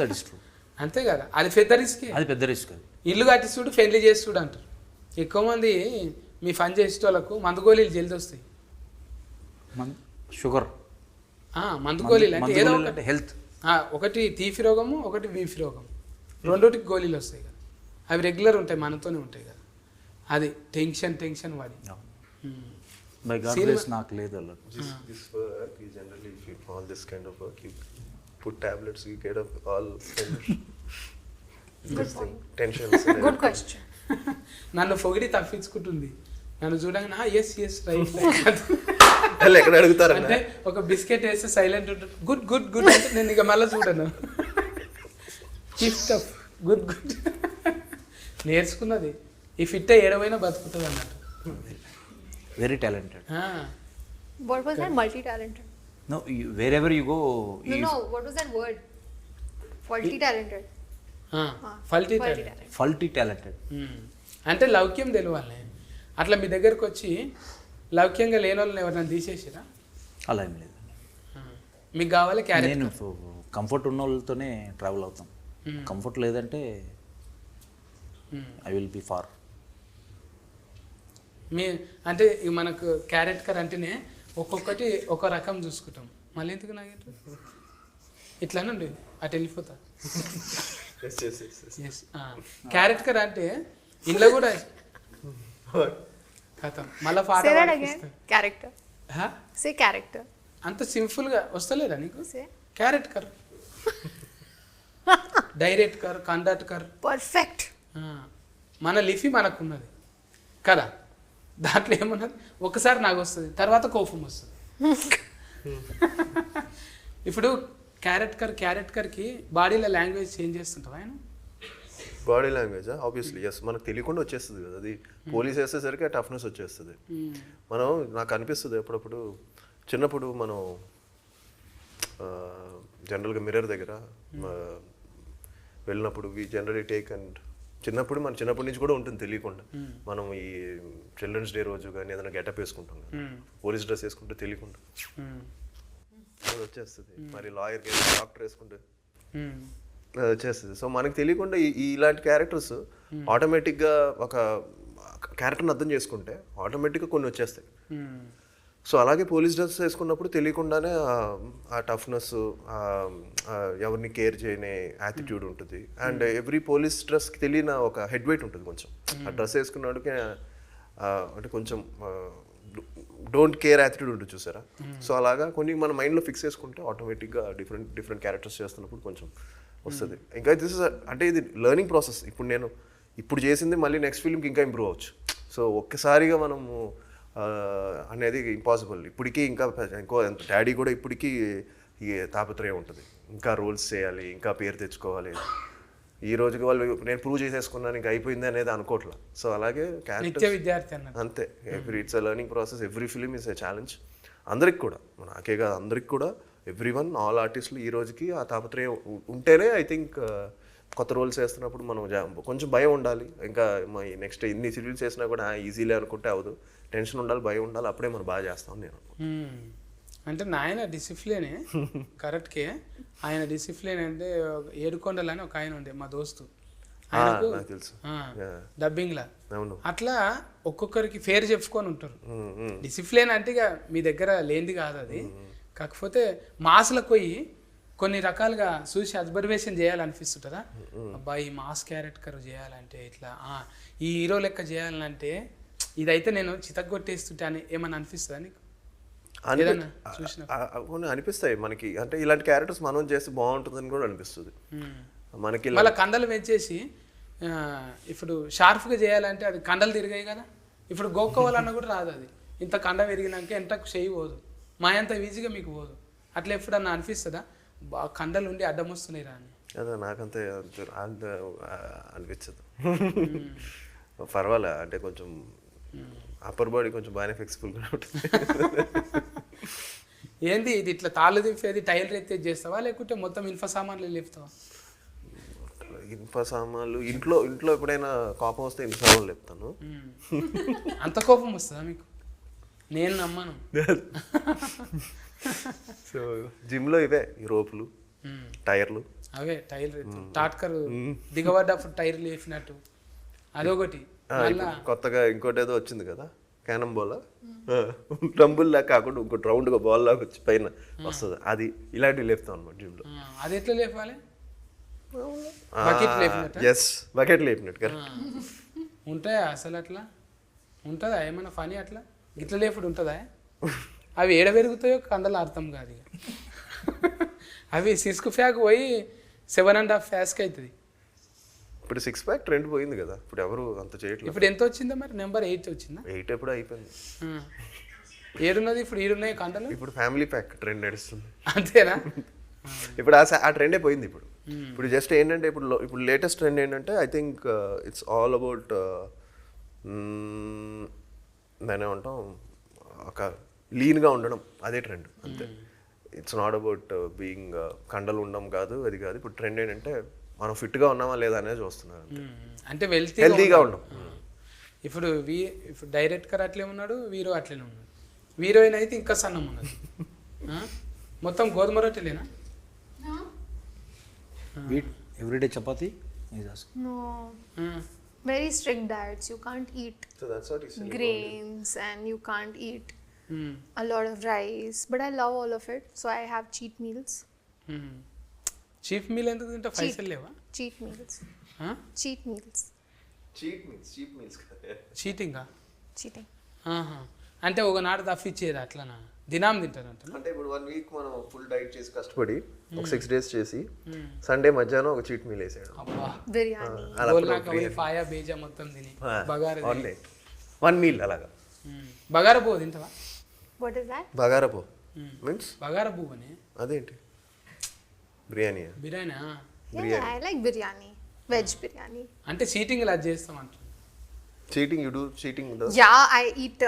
That is true. అంతే కదా, అది పెద్ద రిస్క్. అది పెద్ద రిస్క్. అది ఇల్లు కట్టి చూడు, పెళ్లి చేసి చూడు అంటారు. ఎక్కువ మంది మీ పని చేసే వాళ్ళకు మందు గోళీలు జల్ది వస్తాయి. షుగర్ మందు గోళీలు అంటే ఏదో ఒకటి హెల్త్. ఒకటి తీపి రోగము, ఒకటి బీపీ రోగం, రెండోటికి గోళీలు వస్తాయి కదా. అవి రెగ్యులర్ ఉంటాయి, మనతోనే ఉంటాయి కదా. అది టెన్షన్ వాడి బై గాడ్ గ్రేస్ నాకు లేదు అలా. This work is generally, if you all this kind of work, you put tablets, you get up all this thing, tensions. Good question. నన్ను పొగిడి తప్పించుకుంటుంది. నన్ను చూడంగా ఎస్ రైట్ వాళ్ళు ఎక్కడ అడుగుతారు అంటే ఒక బిస్కెట్ వేస్తే సైలెంట్ ఉంటుంది. గుడ్ గుడ్ గుడ్ అంటే నేను ఇక మళ్ళీ చూడను. గుడ్ గుడ్ నేర్చుకున్నది. ఈ ఫిట్ ఏడవైనా బతుకుతుంది అన్నట్టు. Very talented. What was that? Multi-talented. No wherever you go. No. What was that word? Multi-talented. ఫల్టీ ఫల్టీ టాలెంటెడ్. అంటే లౌక్యం తెలియాలి. అట్లా మీ దగ్గరకు వచ్చి లౌక్యంగా లేని వాళ్ళని ఎవరైనా తీసేసిరా? అలా ఏం లేదు. మీకు కావాలి క్యారెక్టర్. నేను కంఫర్ట్ ఉన్న వాళ్ళతోనే ట్రావెల్ అవుతాం. కంఫర్ట్ లేదంటే ఐ విల్ బి ఫార్. మీ అంటే ఇక మనకు క్యారెక్టర్ అంటేనే ఒక్కొక్కటి ఒక రకం చూసుకుంటాం. మళ్ళీ ఎందుకు నాకు ఇట్లానే ఉండేది అటు వెళ్ళిపోతా. క్యారెక్టర్ అంటే ఇంట్లో కూడా కథం మళ్ళీ పాట Say that again. Character. Say character. అంత సింపుల్గా వస్తలేదా నీకు? Say. Character director conductor Perfect. మన లిఫీ మనకున్నది కదా. దాంట్లో ఏమున్నది, ఒకసారి నాకు వస్తుంది, తర్వాత కోపం వస్తుంది. ఇప్పుడు క్యారెక్టర్కి బాడీలో లాంగ్వేజ్ చేంజ్ చేస్తుంటావు ఆయన. బాడీ లాంగ్వేజ్ ఆబ్వియస్లీ ఎస్, మనకు తెలియకుండా వచ్చేస్తుంది కదా. అది పోలీస్ వేసేసరికి ఆ టఫ్నెస్ వచ్చేస్తుంది. మనం నాకు అనిపిస్తుంది అప్పుడప్పుడు చిన్నప్పుడు మనం జనరల్గా మిర్రర్ దగ్గర వెళ్ళినప్పుడు వి జనరలీ టేక్ అండ్ చిన్నప్పటి నుంచి కూడా ఉంటుంది తెలియకుండా. మనం ఈ చిల్డ్రన్స్ డే రోజు కానీ ఏదైనా గెటప్ వేసుకుంటాం కదా, పోలీస్ డ్రెస్ వేసుకుంటే తెలియకుండా అది వచ్చేస్తుంది. మరి లాయర్ డాక్టర్ వేసుకుంటే అది వచ్చేస్తుంది. సో మనకి తెలియకుండా ఇలాంటి క్యారెక్టర్స్ ఆటోమేటిక్గా ఒక క్యారెక్టర్ని అర్థం చేసుకుంటే ఆటోమేటిక్గా కొన్ని వచ్చేస్తాయి. సో అలాగే పోలీస్ డ్రెస్ వేసుకున్నప్పుడు తెలియకుండానే ఆ టఫ్నెస్, ఎవరిని కేర్ చేయని యాటిట్యూడ్ ఉంటుంది. అండ్ ఎవ్రీ పోలీస్ డ్రెస్కి తెలియని ఒక హెడ్ వెయిట్ ఉంటుంది కొంచెం. ఆ డ్రెస్ వేసుకున్నప్పటికీ అంటే కొంచెం డోంట్ కేర్ యాటిట్యూడ్ ఉంటుంది చూసారా. సో అలాగా కొన్ని మన మైండ్లో ఫిక్స్ చేసుకుంటే ఆటోమేటిక్గా డిఫరెంట్ క్యారెక్టర్స్ చేస్తున్నప్పుడు కొంచెం వస్తుంది. ఇంకా దిస్ ఇస్ అంటే ఇది లెర్నింగ్ ప్రాసెస్. ఇప్పుడు చేసింది మళ్ళీ నెక్స్ట్ ఫిల్మ్కి ఇంకా ఇంప్రూవ్ అవ్వచ్చు. సో ఒక్కసారిగా మనము అనేది ఇంపాసిబుల్. ఇప్పటికీ ఇంకో డాడీ కూడా ఇప్పటికీ ఈ తాపత్రయం ఉంటుంది, ఇంకా రోల్స్ చేయాలి, ఇంకా పేరు తెచ్చుకోవాలి. ఈ రోజుకి వాళ్ళు నేను ప్రూవ్ చేసేసుకున్నాను ఇంకా అయిపోయింది అనేది అనుకోవట్లా. సో అలాగే విద్యార్థి అంతే. It's a learning process. Every film is a challenge. అందరికి కూడా, నాకే కాదు అందరికి కూడా, ఎవ్రీ వన్, ఆల్ ఆర్టిస్టులు ఈ రోజుకి ఆ తాపత్రయం ఉంటేనే ఐ థింక్ కొత్త రోల్స్ వేస్తున్నప్పుడు మనం కొంచెం భయం ఉండాలి. ఇంకా నెక్స్ట్ ఎన్ని సీరియల్స్ చేసినా కూడా ఈజీలే అనుకుంటే అవదు. టెన్షన్ ఉండాలి, భయం ఉండాలి, అప్పుడే మనం బాగా చేస్తాం నేను. అంటే నాయన డిసిప్లినే కరెక్ట్కే. ఆయన డిసిప్లిన్ అంటే ఏడుకొండలు అని ఒక ఆయన ఉండే మా దోస్తు, తెలుసు డబ్బింగ్లా. అట్లా ఒక్కొక్కరికి ఫేర్ చెప్పుకొని ఉంటారు. డిసిప్లిన్ అంటే ఇక మీ దగ్గర లేనిది కాదు అది. కాకపోతే మాస్లకు పోయి కొన్ని రకాలుగా చూసి అబ్జర్వేషన్ చేయాలనిపిస్తుంటుందా, అబ్బాయి ఈ మాస్ క్యారెక్టర్ చేయాలంటే ఇట్లా, ఈ హీరో లెక్క చేయాలంటే ఇదైతే నేను చితగ్గొట్టేస్తుంటే అని ఏమన్నా అనిపిస్తుందా నీకు? అనిపిస్తాయి మనకి. అంటే ఇలాంటి క్యారెక్టర్స్ మనం చేస్తే బాగుంటుందని కూడా అనిపిస్తుంది మనకి. మళ్ళీ కండలు పెంచేసి ఇప్పుడు షార్ప్గా చేయాలంటే అది కండలు తిరిగాయి కదా. ఇప్పుడు గోక్కోవాలన్నా కూడా రాదు. అది ఇంత కండ పెరిగినాక ఎంతకు చేయి పోదు, మా అంత ఈజీగా మీకు పోదు. అట్లా ఎప్పుడన్నా అనిపిస్తుందా బాగా కండలు ఉండి అడ్డం వస్తున్నాయి రా అని? అదే నాకంతే అనిపించదు. పర్వాలే, అంటే కొంచెం అప్పర్ బాడీ కొంచెం బాగానే ఫ్లెక్సిబుల్గా ఉంటుంది. ఏంది ఇది ఇట్లా తాళ్ళు తిప్పేది టైల్ ఎత్తేది చేస్తావా, లేకుంటే మొత్తం ఇన్ఫ సామాన్లు లేపుతావా? ఇన్ఫ సామాన్లు ఇంట్లో ఎప్పుడైనా కోపం వస్తే ఇన్ఫ సామాన్లు లేపుతాను. అంత కోపం వస్తుందా మీకు? నేను నమ్మను. సో జిమ్లో ఇవే ఈ రోపులు, టైర్లు, అవే టైర్ టాట్కర్ దిగబడ్డప్పుడు టైర్లు వేసినట్టు అదొకటి. కొత్తగా ఇంకోటి ఏదో వచ్చింది కదా, క్యానం బాల్, రంబుల్ లాగా కాకుండా ఇంకోటి రౌండ్గా బాల్ లాగా వచ్చి పైన వస్తుంది, అది ఇలాంటివి లేపుతాం అనమాట జిమ్లో. అది ఎట్లా లేపాలి? ఎస్, బకెట్ లేపినట్టు కదా. ఉంటాయా అసలు? అట్లా ఉంటుందా ఏమైనా ఫనీ అట్లా? గిట్ల లేపుడు ఉంటుందా? అవి ఏడ పెరుగుతాయో కండలు అర్థం కాదు ఇక. అవి సిస్క్ ఫ్యాక్ పోయి 7.5 ఫ్యాస్కి అవుతుంది. ఇప్పుడు 6 ప్యాక్ ట్రెండ్ పోయింది కదా, ఇప్పుడు ఎవరు అంత చేయట్లేదు. ఇప్పుడు ఎంత వచ్చిందా మరి? నెంబర్ 8 వచ్చిందా? 8 ఎప్పుడు అయిపోయింది. ఏడున్నది ఇప్పుడు? ఈడున్నాయి కండలు. ఇప్పుడు ఫ్యామిలీ ప్యాక్ ట్రెండ్ నడుస్తుంది. అంతేనా? ఇప్పుడు ఆ ట్రెండే పోయింది. ఇప్పుడు జస్ట్ ఏంటంటే ఇప్పుడు లేటెస్ట్ ట్రెండ్ ఏంటంటే I think it's all about దాని ఏమంటాం, ఒక లీన్గా ఉండడం, అదే ట్రెండ్ అంతే. ఇట్స్ నాట్ అబౌట్ బీయింగ్ కండలు ఉండడం కాదు, అది కాదు. ఇప్పుడు ట్రెండ్ ఏంటంటే మనం ఫిట్గా ఉన్నామా లేదా అనేది చూస్తున్నారు అంతే. అంటే హెల్తీగా ఉండడం. ఇప్పుడు ఇప్పుడు డైరెక్టర్ అట్లే ఉన్నాడు, హీరో అట్లనే ఉన్నాడు. హీరోయిన్ అయితే ఇంకా సన్నం ఉన్నది. మొత్తం గోధుమ రొట్టెలేనా? Everyday chapati? No. Very strict diets. You can't eat So that's what he said. grains and you can't eat a lot of rice. But I love all of it. So I have cheat meals. Chief meal ఎందుకు తింటే పైసలు లేవా? Cheat meals. Cheat meals. Cheap meals చీటింగా? Cheating. అంటే ఒకనాడు తప్పిచ్చేది అట్లనా? దినాం తింటారంట. అంటే ఇప్పుడు 1 వీక్ మనం ఫుల్ డైట్ చేసి కష్టపడి ఒక 6 days చేసి సండే మధ్యాహ్నం ఒక చీట్ మీల్ వేసాడు. అబ్బా, Biryani. గోల్నాక పోయి పాయా బేజా మొత్తం తిని బగారా వన్ డే 1 మీల్ అలాగా. బగారా పువ్వు తింటావా? What is that? బగారపో మీన్స్ బగారా పువ్వు అని అదేంటి? Biryani. Biryani. Yeah, I like biryani. Veg biryani. అంటే చీటింగ్ ఇలా చేస్తాం అంట. Cheating you do cheating does. Yeah, I eat.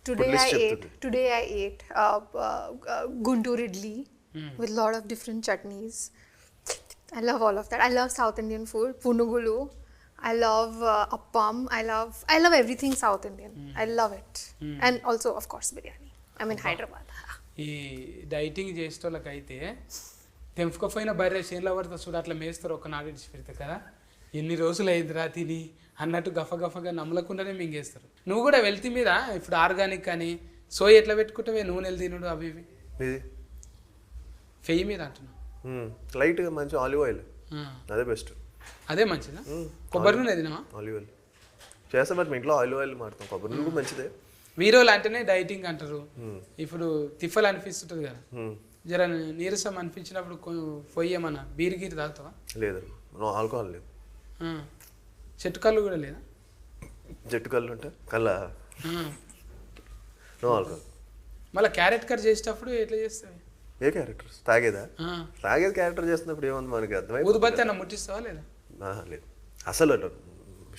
Today list I చెప్తుంది. ate guntur idli with lot of different chutneys. I love all of that. I love South Indian food. Punugulu. I love appam. I love everything South Indian. I love it. And also, of course, biryani. I'm in Hyderabad. ఈ dieting చేసేటోళ్ళకైతే తెంపుకపోయిన బర్రె చేనులో పడితే చూడు అట్లా మేస్తారు, ఒక నాడు ఇడిచి పెడతారు కదా. ఎన్ని రోజులు అయిందిరా తిని అన్నట్టు గఫగఫగా నమ్మలకుండానే మింగేస్తారు. నువ్వు కూడా వెళ్తే మీద ఇప్పుడు ఆర్గానిక్ కానీ సోయ ఎట్లా పెట్టుకుంటావే, నూనెలు తినుడు అవి ఇవి ఇది ఫెయ్యి మీద అంటున్నావు. లైట్గా మంచి ఆలివ్ ఆయిల్, అదే బెస్ట్. అదే మంచిదా? కొబ్బరి నూనె తినవా? ఆలివ్ ఆయిల్ చేస్తాం, బట్ మీ ఇంట్లో ఆలివ్ ఆయిల్ మారుతాం. కొబ్బరి నూనె మంచిదే. వీరోలు అంటేనే డైటింగ్ అంటారు. ఇప్పుడు తిఫలు అనిపిస్తుంటుంది కదా, జర నీరసం అనిపించినప్పుడు పొయ్యేమన్నా బీర్ గీరు తాగుతావా? లేదు, నో ఆల్కహాల్ లేదు. చెట్టు కళ్ళు కూడా లేదా? జట్టు కళ్ళు ఉంటే కళ్ళ నో ఆల్కహాల్. మళ్ళీ క్యారెట్ కట్ చేసేటప్పుడు ఎట్లా చేస్తావు? ఏ క్యారెక్టర్స్ తాగేదా? తాగేది క్యారెక్టర్ చేస్తున్నప్పుడు ఏముంది మనకి అర్థమైంది. ఊదుబత్తి అన్న ముట్టిస్తావా లేదా? లేదు అసలు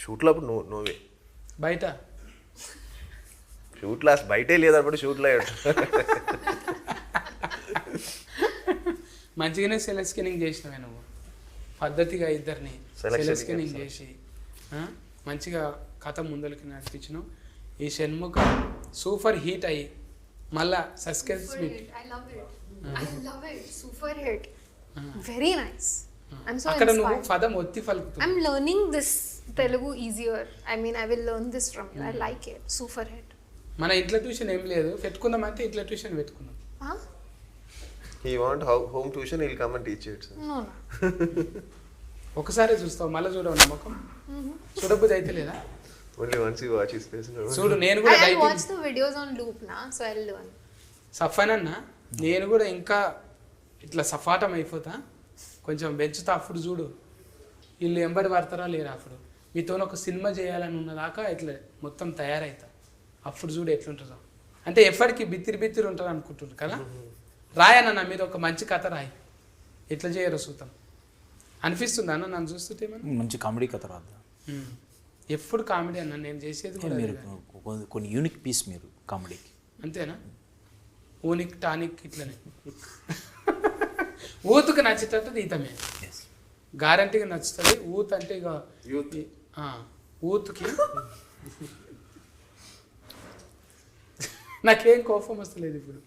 షూట్లో అప్పుడు నోవే. బయట షూట్లో బయటే లేదన్నప్పుడు షూట్లో మంచిగానే సెల్ స్కానింగ్ చేసినవే నువ్వు, పద్ధతిగా ఇద్దరిని సెల్ స్కానింగ్ చేసి మంచిగా కథ ముందరికి నడిపించినావు. ఈ షణ్ముఖ సూపర్ హీట్ అయ్యి మళ్ళా suspense meet. I love it. Super hit. Very nice. I'm so అక్కడ నువ్వు inspired. పదం ఒత్తి పలుకుతావు. I'm learning this Telugu easier. I mean, I will learn this from you. I like it. Super hit. మన ఇంట్లో tuition ఏం లేదు, పెట్టుకుందామంటే ఇంట్లో tuition పెట్టుకుందాం. Huh? He want home tuition, he'll come and teach you. No. ఒకసారి చూస్తావు మళ్ళీ చూడవు నమ్మకం చూడబుద్ధి అయితే లేదా? Only once you watch his face. చూడు నేను కూడా I'll watch the videos on loop now, so I'll learn. Safan అన్న నేను కూడా ఇంకా ఇట్లా సఫాటం అయిపోతా, కొంచెం పెంచుతా. అప్పుడు చూడు వీళ్ళు ఎంబడి పడతారా లేరా. అప్పుడు మీతో ఒక సినిమా చేయాలని ఉన్నదాకా ఇట్లా మొత్తం తయారవుతా. అప్పుడు చూడు ఎట్లుంటుందో. అంటే ఎప్పటికీ బిత్తిరి ఉంటుంది అనుకుంటున్నారు కదా. రాయన్న మీరు ఒక మంచి కథ రాయి, ఎట్లా చేయరో చూద్దాం. అనిపిస్తుంది అన్న నన్ను చూస్తుంటే మంచి కామెడీ కథ రాద్దా? ఎప్పుడు కామెడీ అన్న నేను చేసేది కూడా మీరు కొన్ని యూనిక్ పీస్ మీరు కామెడీకి. అంతేనా? ఊనిక్ టానిక్ ఇట్లనే ఊతుకు నచ్చేటట్టు తీతమే గ్యారంటీగా నచ్చుతుంది. ఊత్ అంటే ఇక ఊతుకి నాకేం కోపం వస్తలేదు ఇప్పుడు.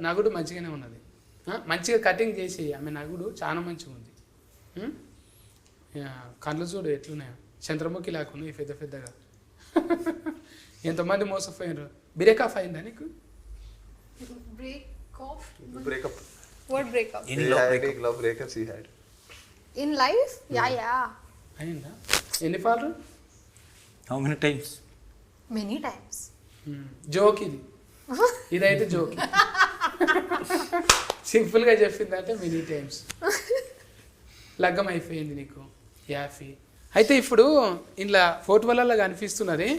నగుడు మంచిగానే ఉన్నది, మంచిగా కటింగ్ చేసి ఆమె నగుడు చాలా మంచిగా ఉంది. కళ్ళు చూడు ఎట్లున్నాయో, చంద్రముఖి లేకున్నాయి పెద్ద పెద్దగా. ఎంతమంది మోసపోయినారు. బ్రేకప్ అయిందా నీకు? Breakup. What breakup? Any love breakups he had? In life? Yeah. అయిందా? ఎన్ని పాలు? How many times? Many times. Joke ఇది, ఇదైతే జోక్. సింపుల్గా చెప్పిందంటే మెనీ టైమ్స్. లగ్గం అయిపోయింది నీకు యాఫీ. అయితే ఇప్పుడు ఇంట్లో ఫోటోలలో కనిపిస్తున్నది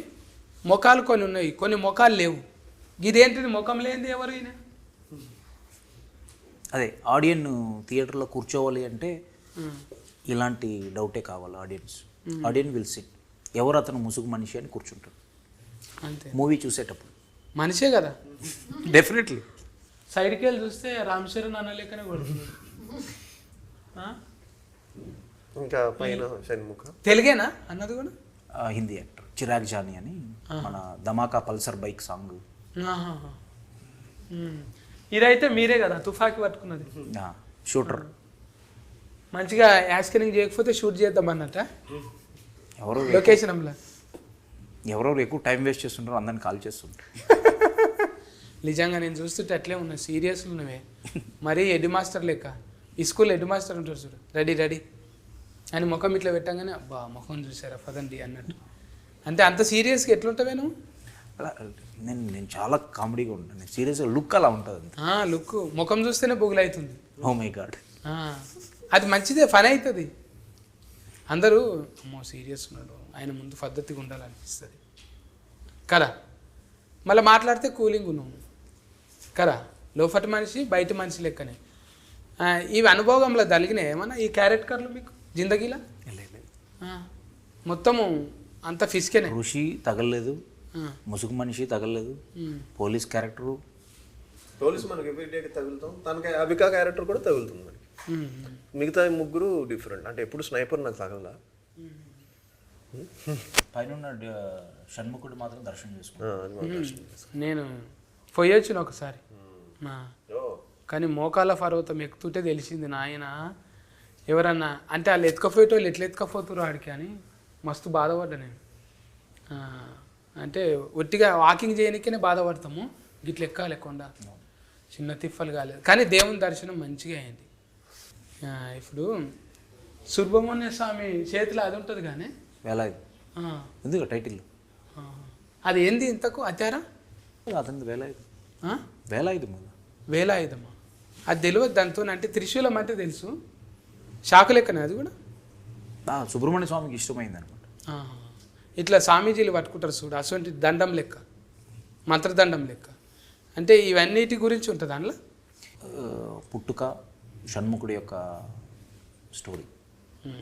ముఖాలు కొన్ని ఉన్నాయి, కొన్ని ముఖాలు లేవు. ఇదేంటిది ముఖం లేనిది ఎవరు ఈయన? అదే ఆడియన్ థియేటర్లో కూర్చోవాలి అంటే ఇలాంటి డౌటే కావాలి. ఆడియన్ విల్ సిట్, ఎవరు అతను ముసుగు మనిషి అని కూర్చుంటాడు అంతే. మూవీ చూసేటప్పుడు మనిషే కదా, డెఫినెట్లీ. సైడ్కి వెళ్ళి చూస్తే రామ్ చరణ్ అన్న లెక్కనే కొడుతున్నాడు. ఇంకా పైన షణ్ముఖ తెలుగేనా అన్నది కూడా? హిందీ యాక్టర్ చిరాగ్ జానీ అని, మన ధమాకా పల్సర్ బైక్ సాంగ్. ఇదైతే మీరే కదా తుఫాకి పట్టుకున్నది? షూటర్. మంచిగా యాస్కరింగ్ చేయకపోతే షూట్ చేద్దాం అన్నట్ట ఎవరో లొకేషన్లో. ఎవరెవరు ఎక్కువ టైం వేస్ట్ చేస్తుంటారో అందరిని కాల్ చేస్తుంటారు. నిజంగా నేను చూస్తుంటే అట్లే ఉన్నా, సీరియస్లు ఉన్నవే. మరీ హెడ్ మాస్టర్ లెక్క. ఈ స్కూల్ హెడ్ మాస్టర్ ఉంటారు చూడు, రెడీ రెడీ అని ముఖం ఇట్లా పెట్టంగానే అబ్బా ముఖం చూసారా పదండి అన్నట్టు. అంటే అంత సీరియస్గా ఎట్లుంటావే నువ్వు? నేను చాలా కామెడీగా ఉంటాను, నేను సీరియస్గా లుక్ అలా ఉంటుంది. లుక్ ముఖం చూస్తేనే బొగులవుతుంది. Oh my God. అది మంచిదే, ఫన్ అవుతుంది. అందరూ అమ్మో సీరియస్ ఉన్నాడు, ఆయన ముందు పద్ధతిగా ఉండాలనిపిస్తుంది కదా. మళ్ళీ మాట్లాడితే కూలింగ్ ఉన్నావు కదా, లోపటి మనిషి బయట మనిషి లెక్కనే. ఇవి అనుభవంలో తగిలినాయి ఏమన్నా ఈ క్యారెక్టర్లు మీకు జిందగీలా? మొత్తము అంత ఫిస్కేనే. ఋషి తగలలేదు, ముసుగు మనిషి తగలలేదు, పోలీస్ క్యారెక్టరు పోలీస్ మనకి ఎవ్రీడేకి తగులుతాం, తనకి అబికా క్యారెక్టర్ కూడా తగులుతుంది మనకి. మిగతా ముగ్గురు డిఫరెంట్. అంటే ఎప్పుడు స్నైపర్ నాకు తగలదా, పైన షణ్ముఖుడు మాత్రం దర్శనం చేసుకున్నాను. నేను పోయొచ్చిన ఒకసారి, కానీ మోకాల పర్వతం ఎక్కుతుంటే తెలిసింది నాయన ఎవరన్నా అంటే వాళ్ళు ఎత్తుకపోయేటోళ్ళు ఎట్లా ఎత్తుకపోతారు ఆడికి అని మస్తు బాధపడ్డా నేను. అంటే ఒట్టిగా వాకింగ్ చేయడానికే బాధపడతాము, గిట్ల ఎక్కాలి కొండ, చిన్న తిప్పలు కాలేదు. కానీ దేవుని దర్శనం మంచిగా అయింది. ఇప్పుడు సుబ్రహ్మణ్య స్వామి చేతిలో అది ఉంటుంది కానీ వేలాయుధం ఎందుకు టైటిల్ అది ఏంది ఇంతకు అత్యారా? అతనిది వేలాయుధం. వేలాయుధం వేలాయుధమా? అది తెలియదు దాంతో. అంటే త్రిశూలం అంటే తెలుసు, శాఖ లెక్కనే అది కూడా. సుబ్రహ్మణ్య స్వామికి ఇష్టమైంది అనమాట. ఇట్లా స్వామీజీలు పట్టుకుంటారు చూడు, అటువంటి దండం లెక్క, మంత్రదండం లెక్క. అంటే ఇవన్నిటి గురించి ఉంటుంది అందులో. పుట్టుక షణ్ముఖుడి యొక్క story,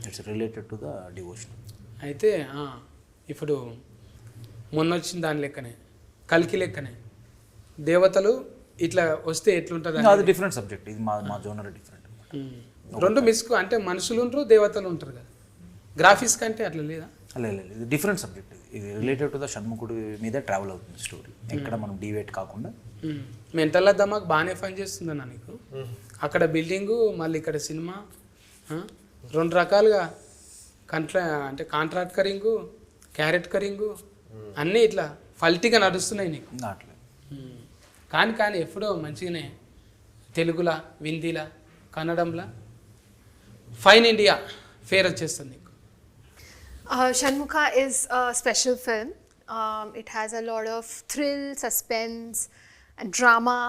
it's related to the devotion. అయితే ఇప్పుడు మొన్న వచ్చిన దాని లెక్కనే, కల్కి లెక్కనే దేవతలు ఇట్లా వస్తే ఎట్లుంటుంది? అది డిఫరెంట్ సబ్జెక్ట్, ఇది మా జోనర్ డిఫరెంట్. రెండు మిస్కు అంటే మనుషులు ఉంటారు దేవతలు ఉంటారు కదా, గ్రాఫిక్స్ కంటే అట్లా లేదా? లేదు, ఇది డిఫరెంట్ సబ్జెక్ట్. ఇది రిలేటెడ్ టు ద షణ్ముఖుడి మీద ట్రావెల్ అవుతుంది స్టోరీ, ఎక్కడ మనం డివేట్ కాకుండా. మెంటల్ దమాక్ బాగానే పని చేస్తుందన్నా నీకు. అక్కడ బిల్డింగు, మళ్ళీ ఇక్కడ సినిమా, రెండు రకాలుగా అంటే కాంట్రాక్ట్ కరింగు, క్యారెట్ కరింగు అన్నీ ఇట్లా ఫల్టీగా నడుస్తున్నాయి నీకు. అట్లా కానీ ఎప్పుడో మంచిగానే తెలుగులా, హిందీలా, కన్నడంలా ఫైన్ ఇండియా ఫేర్ వచ్చేస్తుంది నీకు. Shanmukha is a special film. It has a lot of thrill, suspense, and drama,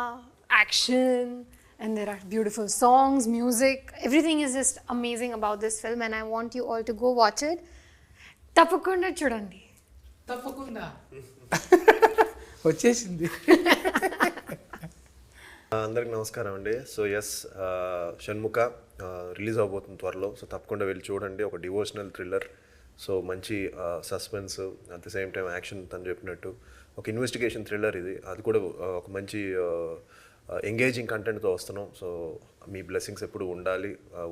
action, and there are beautiful songs, music. Everything is just amazing about this film, and I want you all to go watch it. Tappakunda chudandi. తప్పకుండా వచ్చేసింది. అందరికి నమస్కారం అండి. So yes, Shanmukha release అవబోతుంది త్వరలో. So తప్పకుండా వెళ్ళి చూడండి. ఒక డివోషనల్ థ్రిల్లర్, సో మంచి suspense, at the same time action, తను చెప్పినట్టు ఒక ఇన్వెస్టిగేషన్ థ్రిల్లర్ ఇది. అది కూడా ఒక మంచి ఎంగేజింగ్ కంటెంట్తో వస్తున్నాం. సో మీ బ్లెస్సింగ్స్ ఎప్పుడు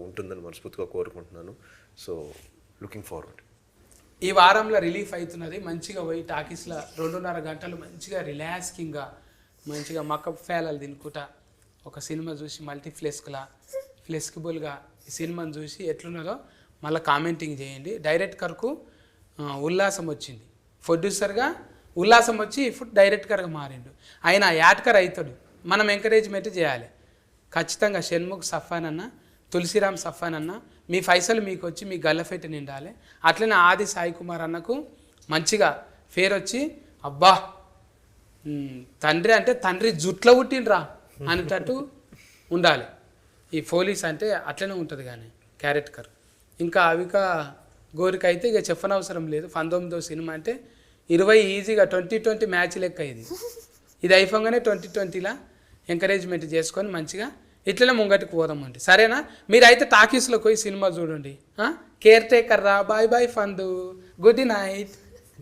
ఉంటుందని మనస్ఫూర్తిగా కోరుకుంటున్నాను. So looking forward. ఈ వారంలో రిలీఫ్ అవుతున్నది. మంచిగా పోయి టాకీస్లో 2.5 గంటలు మంచిగా రిలాక్సింగ్గా మంచిగా మకప్ ఫేలాలు తినుకుంటా ఒక సినిమా చూసి ఫ్లెక్సిబుల్గా ఈ సినిమాని చూసి ఎట్లున్నదో మళ్ళీ కామెంటింగ్ చేయండి. డైరెక్టర్కు ఉల్లాసం వచ్చింది, ప్రొడ్యూసర్గా ఉల్లాసం వచ్చి ఇప్పుడు డైరెక్టర్గా మారిండు. ఆయన యాడ్కర్ అవుతాడు, మనం ఎంకరేజ్మెంట్ చేయాలి ఖచ్చితంగా. షణ్ముఖ్ సఫాన్ అన్న, తులసిరామ్ సఫాన్ అన్న, మీ పైసలు మీకు వచ్చి మీ గల్లఫెట్టి నిండాలి. అట్లనే ఆది సాయి కుమార్ అన్నకు మంచిగా ఫేర్ వచ్చి అబ్బా తండ్రి అంటే తండ్రి జుట్లో పుట్టిండ్రా అనేటట్టు ఉండాలి. ఈ పోలీస్ అంటే అట్లనే ఉంటుంది కానీ క్యారెక్టర్. ఇంకా అవిక గోరికి అయితే ఇక చెప్పనవసరం లేదు. 19వ సినిమా అంటే 20 ఈజీగా 2020 మ్యాచ్ లెక్క ఇది అయిపోగానే 2020లా ఎంకరేజ్మెంట్ చేసుకొని మంచిగా ఇట్లనే ముంగటికి పోదామండి. సరేనా? మీరైతే టాకీస్లోకి పోయి సినిమా చూడండి. కేర్ టేకర్ రా. బాయ్ బాయ్ ఫందు. Good night.